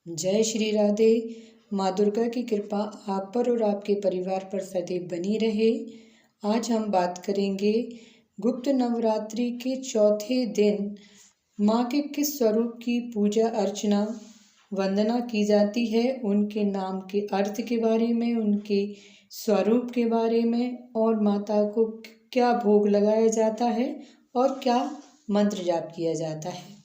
जय श्री राधे। माँ दुर्गा की कृपा आप पर और आपके परिवार पर सदैव बनी रहे। आज हम बात करेंगे गुप्त नवरात्रि के चौथे दिन माँ के किस स्वरूप की पूजा अर्चना वंदना की जाती है, उनके नाम के अर्थ के बारे में, उनके स्वरूप के बारे में और माता को क्या भोग लगाया जाता है और क्या मंत्र जाप किया जाता है,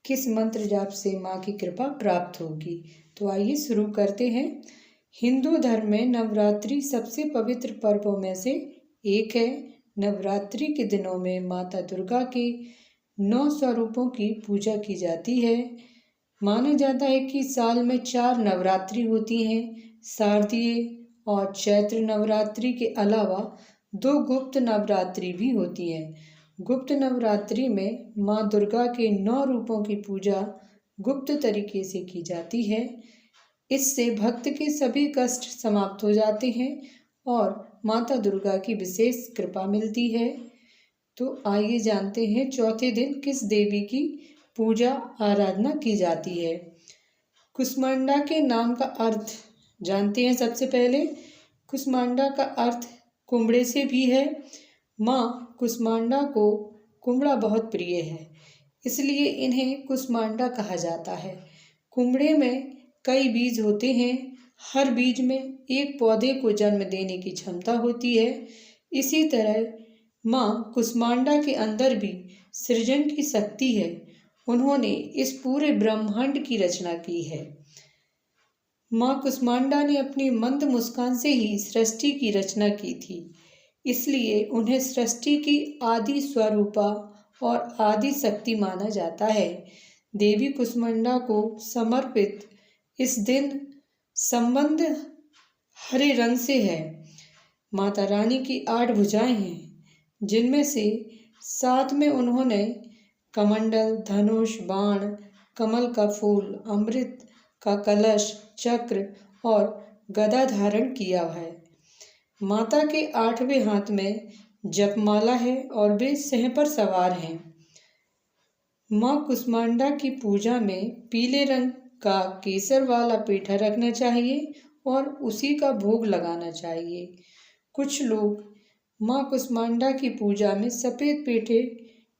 किस मंत्र जाप से माँ की कृपा प्राप्त होगी। तो आइए शुरू करते हैं। हिंदू धर्म में नवरात्रि सबसे पवित्र पर्वों में से एक है। नवरात्रि के दिनों में माता दुर्गा के 9 स्वरूपों की पूजा की जाती है। माना जाता है कि साल में 4 नवरात्रि होती हैं। शारदीय और चैत्र नवरात्रि के अलावा 2 गुप्त नवरात्रि भी होती हैं। गुप्त नवरात्रि में माँ दुर्गा के 9 रूपों की पूजा गुप्त तरीके से की जाती है। इससे भक्त के सभी कष्ट समाप्त हो जाते हैं और माता दुर्गा की विशेष कृपा मिलती है। तो आइए जानते हैं चौथे दिन किस देवी की पूजा आराधना की जाती है। कुष्मांडा के नाम का अर्थ जानते हैं। सबसे पहले कुष्मांडा का अर्थ कुम्भड़े से भी है। माँ कुष्मांडा को कुम्भड़ा बहुत प्रिय है, इसलिए इन्हें कुष्मांडा कहा जाता है। कुम्भड़े में कई बीज होते हैं। हर बीज में एक पौधे को जन्म देने की क्षमता होती है। इसी तरह माँ कुष्मांडा के अंदर भी सृजन की शक्ति है। उन्होंने इस पूरे ब्रह्मांड की रचना की है। माँ कुष्मांडा ने अपनी मंद मुस्कान से ही सृष्टि की रचना की थी, इसलिए उन्हें सृष्टि की आदि स्वरूपा और आदि शक्ति माना जाता है। देवी कुष्मांडा को समर्पित इस दिन संबंध हरे रंग से है। माता रानी की 8 भुजाएं हैं, जिनमें से 7 में उन्होंने कमंडल, धनुष, बाण, कमल का फूल, अमृत का कलश, चक्र और गदा धारण किया है। माता के 8वें हाथ में जपमाला है और वे सिंह पर सवार हैं। माँ कुष्मांडा की पूजा में पीले रंग का केसर वाला पेठा रखना चाहिए और उसी का भोग लगाना चाहिए। कुछ लोग माँ कुष्मांडा की पूजा में सफ़ेद पेठे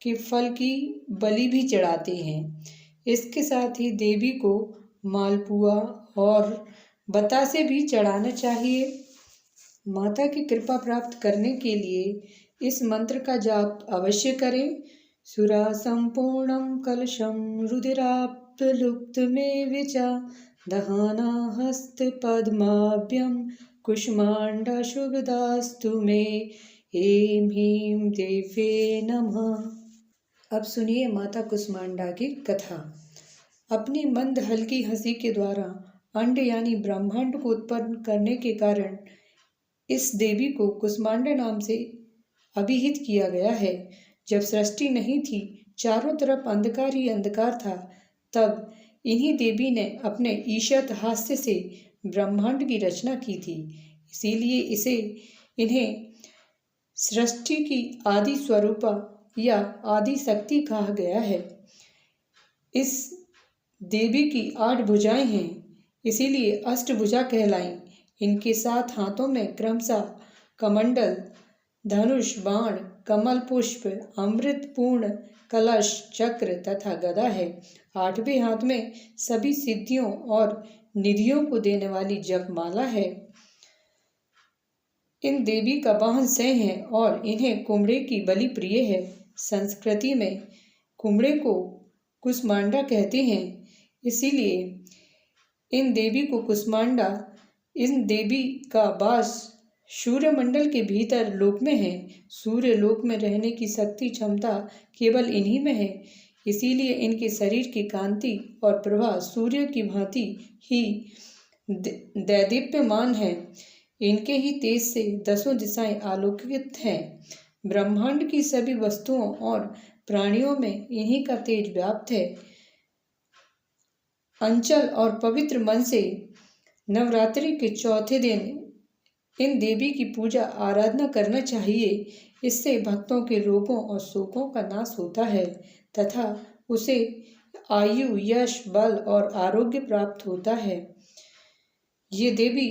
के फल की बलि भी चढ़ाते हैं। इसके साथ ही देवी को मालपुआ और बतासे भी चढ़ाना चाहिए। माता की कृपा प्राप्त करने के लिए इस मंत्र का जाप अवश्य करें। सुरा संपूर्णम कलशम रुधिराप्तलुप्त में विचा दहाना हस्त पद्माभ्यम कुष्मांडा शुभदास्तु में ऐं ह्रीं देवे नमः। अब सुनिए माता कुष्मांडा की कथा। अपनी मंद हल्की हंसी के द्वारा अंड यानी ब्रह्मांड को उत्पन्न करने के कारण इस देवी को कुष्मांडा नाम से अभिहित किया गया है। जब सृष्टि नहीं थी, चारों तरफ अंधकार ही अंधकार था, तब इन्हीं देवी ने अपने ईशत हास्य से ब्रह्मांड की रचना की थी। इसीलिए इन्हें सृष्टि की आदि स्वरूपा या आदि शक्ति कहा गया है। इस देवी की 8 भुजाएं हैं, इसीलिए अष्टभुजा कहलाई। इनके 7 हाथों में क्रमशः कमंडल, धनुष, बाण, कमल पुष्प, अमृत पूर्ण कलश, चक्र तथा गदा है। 8वें हाथ में सभी सिद्धियों और निधियों को देने वाली जपमाला है। इन देवी का वाहन सिंह है और इन्हें कुम्भड़े की बलि प्रिय है। संस्कृति में कुम्भड़े को कुष्मांडा कहते हैं, इसीलिए इन देवी को कुष्मांडा। इन देवी का वास सूर्य मंडल के भीतर लोक में है। सूर्य लोक में रहने की शक्ति क्षमता केवल इन्हीं में है, इसीलिए इनके शरीर की कांति और प्रभा सूर्य की भांति ही दैदीप्यमान है। इनके ही तेज से 10 दिशाएं आलोकित हैं। ब्रह्मांड की सभी वस्तुओं और प्राणियों में इन्हीं का तेज व्याप्त है। अंचल और पवित्र मन से नवरात्रि के चौथे दिन इन देवी की पूजा आराधना करना चाहिए। इससे भक्तों के रोगों और शोकों का नाश होता है तथा उसे आयु, यश, बल और आरोग्य प्राप्त होता है। ये देवी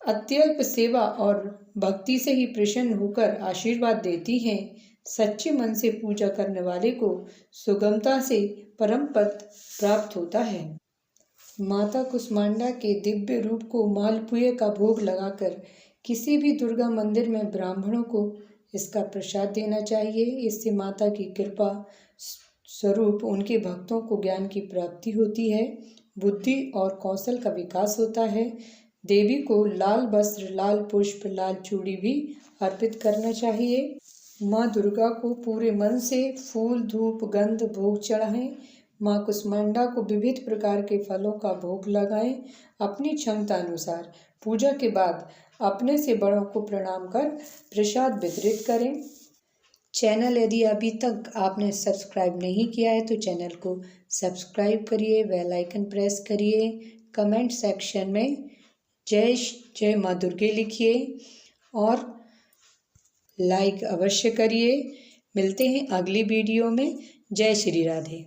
अत्यल्प सेवा और भक्ति से ही प्रसन्न होकर आशीर्वाद देती हैं। सच्चे मन से पूजा करने वाले को सुगमता से परम पद प्राप्त होता है। माता कुष्मांडा के दिव्य रूप को मालपुए का भोग लगाकर किसी भी दुर्गा मंदिर में ब्राह्मणों को इसका प्रसाद देना चाहिए। इससे माता की कृपा स्वरूप उनके भक्तों को ज्ञान की प्राप्ति होती है, बुद्धि और कौशल का विकास होता है। देवी को लाल वस्त्र, लाल पुष्प, लाल चूड़ी भी अर्पित करना चाहिए। माँ दुर्गा को पूरे मन से फूल, धूप, गंध, भोग चढ़ाएं। माँ कुष्मांडा को विविध प्रकार के फलों का भोग लगाएं। अपनी क्षमता अनुसार पूजा के बाद अपने से बड़ों को प्रणाम कर प्रसाद वितरित करें। चैनल यदि अभी तक आपने सब्सक्राइब नहीं किया है तो चैनल को सब्सक्राइब करिए, बेल आइकन प्रेस करिए। कमेंट सेक्शन में जय माँ दुर्गे लिखिए और लाइक अवश्य करिए। मिलते हैं अगली वीडियो में। जय श्री राधे।